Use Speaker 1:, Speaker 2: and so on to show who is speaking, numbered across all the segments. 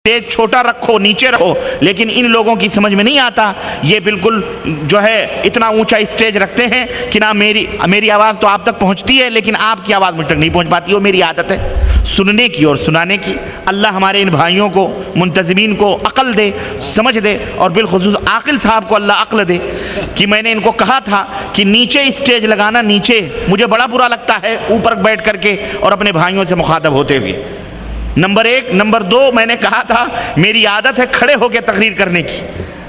Speaker 1: Stage छोटा रखो, नीचे रखो, लेकिन इन लोगों की समझ में नहीं आता। ये बिल्कुल जो है इतना ऊंचा स्टेज रखते हैं कि ना मेरी आवाज़ तो आप तक पहुंचती है, लेकिन आपकी आवाज़ मुझ तक नहीं पहुंच पाती। वो मेरी आदत है सुनने की और सुनाने की। अल्लाह हमारे इन भाइयों को, मुंतज़िमीन को अक़ल दे, समझ दे, और बिलखुसूस आकिल साहब को अल्लाह अक़ल दे कि मैंने इनको कहा था कि नीचे स्टेज लगाना, नीचे मुझे बड़ा बुरा लगता है ऊपर बैठ करके और अपने भाइयों से मुखातब होते हुए। नंबर एक। नंबर दो, मैंने कहा था मेरी आदत है खड़े होकर तकरीर करने की,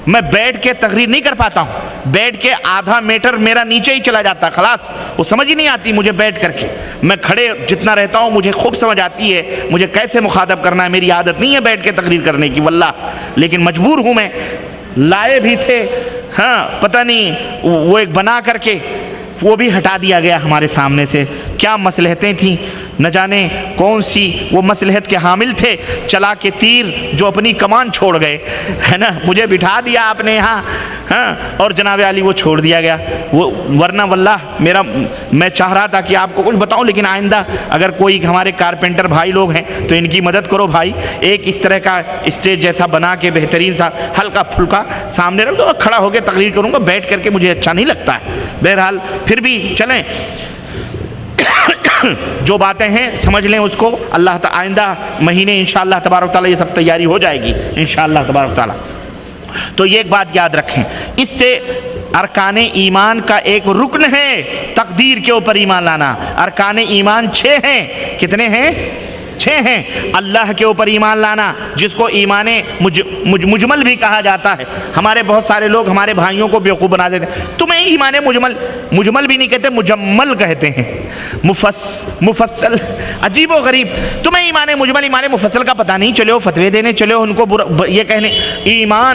Speaker 1: मैं बैठ के तकरीर नहीं कर पाता हूँ। बैठ के आधा मीटर मेरा नीचे ही चला जाता है, खलास वो समझ ही नहीं आती मुझे बैठ करके। मैं खड़े जितना रहता हूँ मुझे खूब समझ आती है मुझे कैसे मुखातब करना है। मेरी आदत नहीं है बैठ के तकरीर करने की वल्लाह, लेकिन मजबूर हूँ मैं। लाए भी थे, हाँ पता नहीं वो एक बना करके वो भी हटा दिया गया हमारे सामने से। क्या मसलहतें थीं, न जाने कौन सी वो मसलहत के हामिल थे, चला के तीर जो अपनी कमान छोड़ गए, है ना। मुझे बिठा दिया आपने यहाँ, हाँ, और जनाब आली वो छोड़ दिया गया। वो वरना वल्लाह मैं चाह रहा था कि आपको कुछ बताऊं, लेकिन आइंदा अगर कोई हमारे कारपेंटर भाई लोग हैं तो इनकी मदद करो भाई। एक इस तरह का स्टेज जैसा बना के बेहतरीन सा हल्का फुल्का सामने रख दो, खड़ा होकर तकरीर करूँगा। बैठ करके मुझे अच्छा नहीं लगता है। बहरहाल फिर भी चलें, जो बातें हैं समझ लें उसको। अल्लाह ताला आइंदा महीने इंशाअल्लाह तबारक ताला ये सब तैयारी हो जाएगी इंशाअल्लाह तबारक ताला। तो ये एक बात याद रखें, इससे अरकाने ईमान का एक रुकन है तकदीर के ऊपर ईमान लाना। अरकाने ईमान 6 हैं। कितने हैं? 6 हैं। अल्लाह के ऊपर ईमान लाना, जिसको ईमाने मुजमल भी कहा जाता है। हमारे बहुत सारे लोग हमारे भाइयों को बेवकूफ़ बना देते हैं। तुम्हें ईमाने मुजमल भी नहीं कहते, मुजम्मल कहते हैं, मुफस्सल। अजीब व गरीब, तुम्हें ईमाने मुजमल ईमाने मुफस्सल का पता नहीं। चलो फतवे देने चलो उनको ये कहने।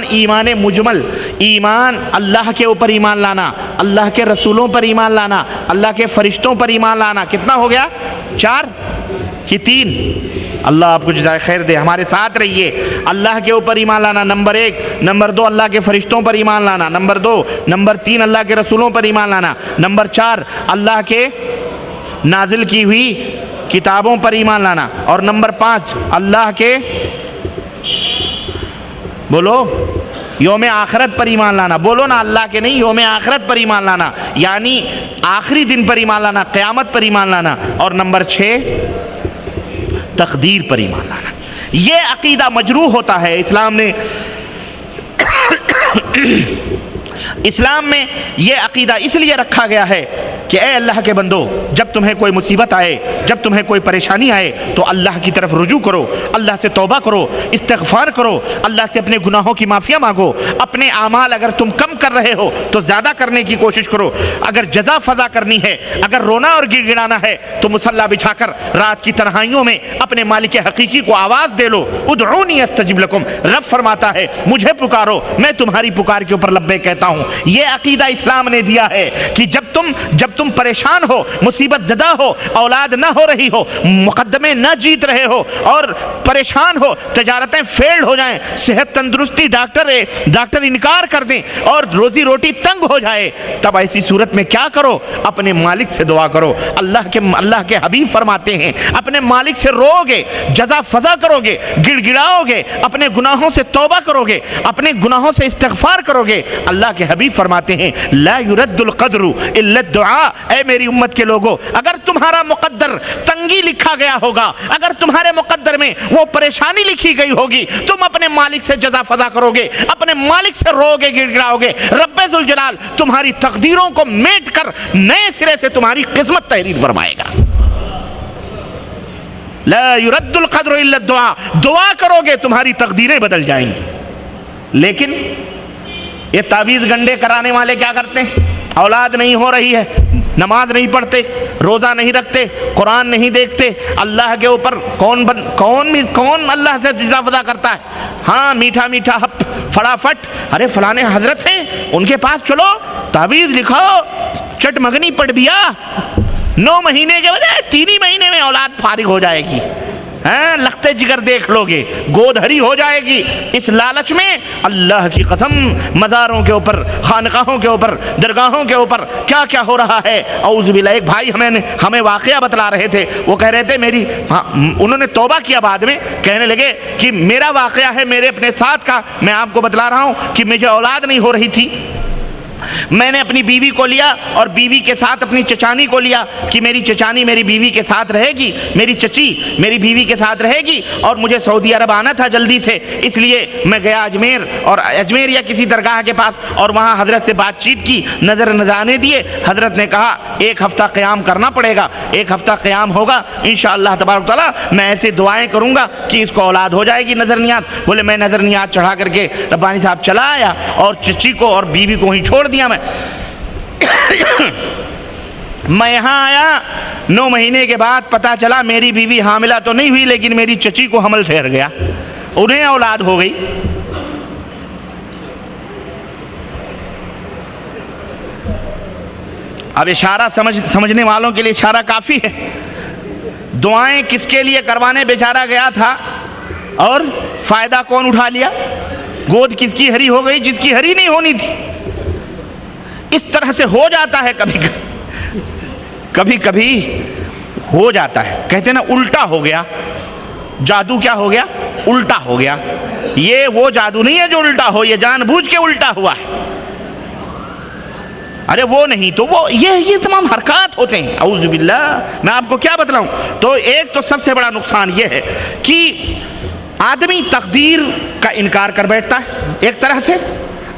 Speaker 1: ईमाने मुजमल, ईमान अल्लाह के ऊपर ईमान लाना, अल्लाह के रसूलों पर ईमान लाना, अल्लाह के फरिश्तों पर ईमान लाना। कितना हो गया? 4 कि 3? अल्लाह आपको जज़ाए खैर दे। हमारे साथ रहिए। अल्लाह के ऊपर ईमान लाना नंबर 1। नंबर 2 अल्लाह के फरिश्तों पर ईमान लाना नंबर 2। नंबर 3 अल्लाह के रसूलों पर ईमान लाना नंबर 4 अल्लाह के नाजिल की हुई किताबों पर ईमान लाना, और नंबर 5 अल्लाह के बोलो योम आखिरत पर ईमान लाना। बोलो ना, अल्लाह के नहीं, योम आखिरत पर ईमान लाना, यानी आखिरी दिन पर ईमान लाना, क़यामत पर ईमान लाना। और नंबर 6 तकदीर पर ईमान लाना। ये अकीदा मजरूह होता है इस्लाम ने। इस्लाम में ये अकीदा इसलिए रखा गया है कि ए अल्लाह के बंदो, जब तुम्हें कोई मुसीबत आए, जब तुम्हें कोई परेशानी आए, तो अल्लाह की तरफ रुजू करो, अल्लाह से तौबा करो, इस्तिग़फ़ार करो, अल्लाह से अपने गुनाहों की माफ़िया मांगो। अपने आमाल अगर तुम कम कर रहे हो तो ज़्यादा करने की कोशिश करो। अगर जज़ा फ़ज़ा करनी है, अगर रोना और गिड़गिड़ाना है, तो मुसल्ला बिछाकर रात की तन्हाइयों में अपने मालिक हकीकी को आवाज़ दे लो। उदऊनी अस्तजिब लकुम। रब फरमाता है मुझे पुकारो, मैं तुम्हारी पुकार के ऊपर लब्बैक कहता हूँ। ये अकीदा इस्लाम ने दिया है कि जब तुम परेशान हो, मुसीबत ज़दा हो, औलाद ना हो रही हो, मुकद्दमे ना जीत रहे हो और परेशान हो, तजारतें फेल्ड हो जाएं, सेहत तंदुरुस्ती डॉक्टर इनकार कर दें और रोजी रोटी तंग हो जाए, तब ऐसी सूरत में क्या करो? अपने मालिक से दुआ करो। अल्लाह के हबीब फरमाते हैं अपने मालिक से रोओगे, जज़ा फ़ज़ा करोगे, गिड़गिड़ाओगे, अपने गुनाहों से तौबा करोगे, अपने गुनाहों से इस्तिग़फ़ार करोगे। अल्लाह के हबीब फरमाते हैं ला युरद्दुल क़द्रु इल्ला दुआ। ऐ मेरी उम्मत के लोगों, अगर तुम्हारा मुक़द्दर तंगी लिखा गया होगा, अगर तुम्हारे मुक़द्दर में वो परेशानी लिखी गई होगी, तुम अपने मालिक से जज़ा फ़ज़ा करोगे, अपने मालिक से रोओगे, गिड़गिड़ाओगे, रब्बे ज़ुल जलाल तुम्हारी तकदीरों को मेट कर नए सिरे से तुम्हारी किस्मत तहरीर फरमाएगा। ला युरद्दुल क़द्रु इल्ला दुआ। दुआ करोगे तुम्हारी तकदीरें बदल जाएंगी। लेकिन ये तावीज़ गंडे कराने वाले क्या करते हैं? औलाद नहीं हो रही है, नमाज नहीं पढ़ते, रोज़ा नहीं रखते, कुरान नहीं देखते, अल्लाह के ऊपर कौन अल्लाह से जज़ा फ़ज़ा करता है? हाँ, मीठा मीठा हप फटाफट, अरे फलाने हजरत हैं उनके पास चलो, तावीज़ लिखाओ, चटमगनी पढ़ बिया, 9 महीने के बजाय 3 ही महीने में औलाद फारिग हो जाएगी। हैं, लखते जिगर देख लोगे, गोद हरी हो जाएगी। इस लालच में अल्लाह की कसम मज़ारों के ऊपर, खानकाहों के ऊपर, दरगाहों के ऊपर क्या क्या हो रहा है। औज़ बिल्लाह। एक भाई हमें वाक़या बतला रहे थे, वो कह रहे थे उन्होंने तौबा किया बाद में, कहने लगे कि मेरा वाक़या है मेरे अपने साथ का, मैं आपको बतला रहा हूँ कि मुझे औलाद नहीं हो रही थी, मैंने अपनी बीवी को लिया और बीवी के साथ अपनी चचानी को लिया कि मेरी चचानी मेरी बीवी के साथ रहेगी, मेरी चची मेरी बीवी के साथ रहेगी, और मुझे सऊदी अरब आना था जल्दी से, इसलिए मैं गया अजमेर, और अजमेर या किसी दरगाह के पास, और वहाँ हज़रत से बातचीत की, नज़र नज़राने दिए। हज़रत ने कहा 1 हफ़्ता क़याम करना पड़ेगा, 1 हफ़्ता क़याम होगा इंशाअल्लाह तबारक तआला, मैं ऐसे दुआएँ करूँगा कि इसको औलाद हो जाएगी। नज़र नियात बोले, मैं नज़र नियात चढ़ा करके रब्बानी साहब चला आया और चची को और बीवी को वहीं छोड़ दिया। मैं यहाँ आया, 9 महीने के बाद पता चला मेरी बीवी हामिला तो नहीं हुई, लेकिन मेरी चची को हमल ठहर गया, उन्हें औलाद हो गई। अब इशारा समझने वालों के लिए इशारा काफी है। दुआएं किसके लिए करवाने बेचारा गया था और फायदा कौन उठा लिया? गोद किसकी हरी हो गई जिसकी हरी नहीं होनी थी। इस तरह से हो जाता है, कभी कभी हो जाता है। कहते हैं ना उल्टा हो गया जादू, क्या हो गया? उल्टा हो गया। ये वो जादू नहीं है जो उल्टा हो, ये जानबूझ के उल्टा हुआ है। अरे वो नहीं तो वो ये तमाम हरकत होते हैं। औज़ु बिल्लाह। मैं आपको क्या बतलाऊं? तो एक तो सबसे बड़ा नुकसान ये है कि आदमी तकदीर का इनकार कर बैठता है, एक तरह से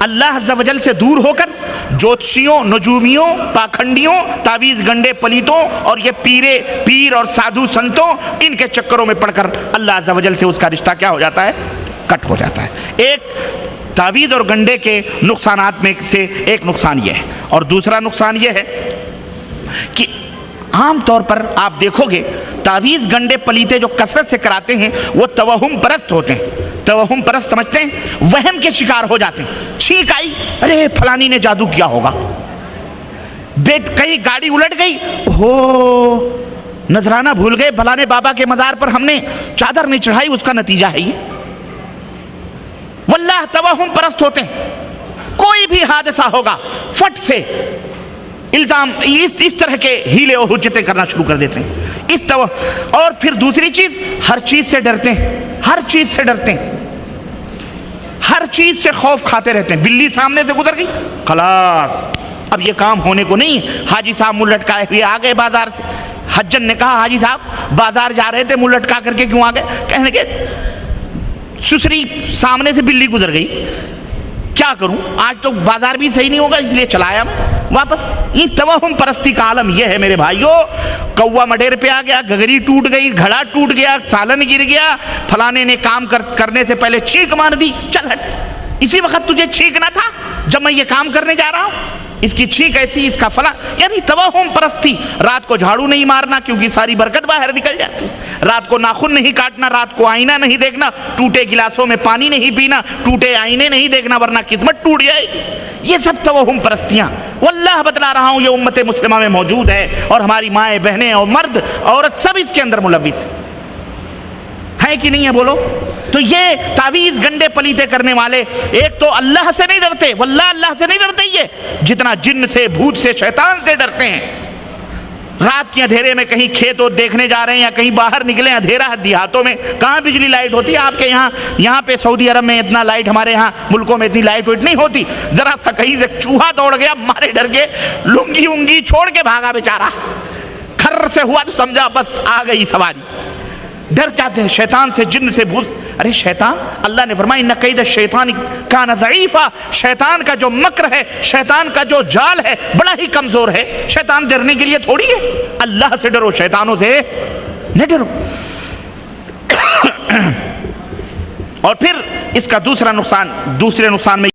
Speaker 1: अल्लाह अज़्ज़ा वजल से दूर होकर ज्योतिषियों, नजूमियों, पाखंडियों, तावीज़ गंडे पलीतों और ये पीर और साधु संतों, इनके चक्करों में पड़कर अल्लाह अज़्ज़ा वजल से उसका रिश्ता क्या हो जाता है? कट हो जाता है। एक तावीज़ और गंडे के नुकसानात में से एक नुकसान ये है, और दूसरा नुकसान ये है कि आम तौर पर आप देखोगे तावीज़ गंडे पलीते जो कसरत से कराते हैं वो तवहुम परस्त होते हैं। तवहुम परस्त समझते हैं, वहम के शिकार हो जाते हैं। छींक आई, अरे फलानी ने जादू किया होगा, कहीं गाड़ी उलट गई, हो नजराना भूल गए, फलाने बाबा के मज़ार पर हमने चादर नहीं चढ़ाई, उसका नतीजा है ये। वल्लाह तवहुम परस्त होते हैं। कोई भी हादसा होगा फट से इल्जाम इस तरह के हीले और हुज्जतें करना शुरू कर देते हैं। और फिर दूसरी चीज, हर चीज से डरते हैं, हर चीज से डरते हैं, हर चीज से खौफ खाते रहते हैं। बिल्ली सामने से गुजर गई, खलास अब ये काम होने को नहीं। हाजी साहब मुंह लटकाए हुए आ गए बाजार से। हज्जन ने कहा, हाजी साहब बाजार जा रहे थे, मुंह लटका करके क्यों आ गए? कहने के सुसरी सामने से बिल्ली गुजर गई, क्या करूं, आज तो बाजार भी सही नहीं होगा इसलिए चलाया मैं वापस। ये तवहुम परस्ती का आलम यह है मेरे भाइयों। कौवा मडेर पे आ गया, गगरी टूट गई, घड़ा टूट गया, सालन गिर गया, फलाने ने काम करने से पहले छींक मार दी, चल हट, इसी वक्त तुझे छींकना था जब मैं ये काम करने जा रहा हूं। इसकी छींक ऐसी, इसका फला, यानी तवहुम परस्ती। रात को झाड़ू नहीं मारना क्योंकि सारी बरकत बाहर निकल जाती। रात को नाखून नहीं काटना, रात को आईना नहीं देखना, टूटे गिलासों में पानी नहीं पीना, टूटे आईने नहीं देखना वरना किस्मत टूट जाएगी। ये सब तवहुम परस्तियां वल्लाह बतला रहा हूं, ये उम्मत मुस्लिमा में मौजूद है, और हमारी माएँ बहनें और मर्द औरत सब इसके अंदर मुलव्विस है कि नहीं है? बोलो। तो ये तावीज़ गंडे पलीते करने वाले एक तो अल्लाह से नहीं डरते, वल्लाह अल्लाह से नहीं डरते ये, जितना जिन्न से, भूत से, शैतान से डरते हैं। रात के अंधेरे में कहीं खेत और देखने जा रहे हैं या कहीं बाहर निकले, अंधेरा है देहातों में, कहाँ बिजली लाइट होती है आपके यहाँ पे सऊदी अरब में इतना लाइट, हमारे यहाँ मुल्कों में इतनी लाइट वाइट नहीं होती। जरा सा कहीं से चूहा दौड़ गया, मारे डर के लुंगी उंगी छोड़ के भागा बेचारा, खर्र से हुआ तो समझा बस आ गई सवारी। डर जाते हैं शैतान से, जिन्न से, भूत। अरे शैतान, अल्लाह ने फरमाया इन्ना कैद शैतान कान ज़ईफ़ा, शैतान का जो मक्र है, शैतान का जो जाल है बड़ा ही कमजोर है। शैतान डरने के लिए थोड़ी है, अल्लाह से डरो, शैतानों से न डरो। और फिर इसका दूसरे नुकसान में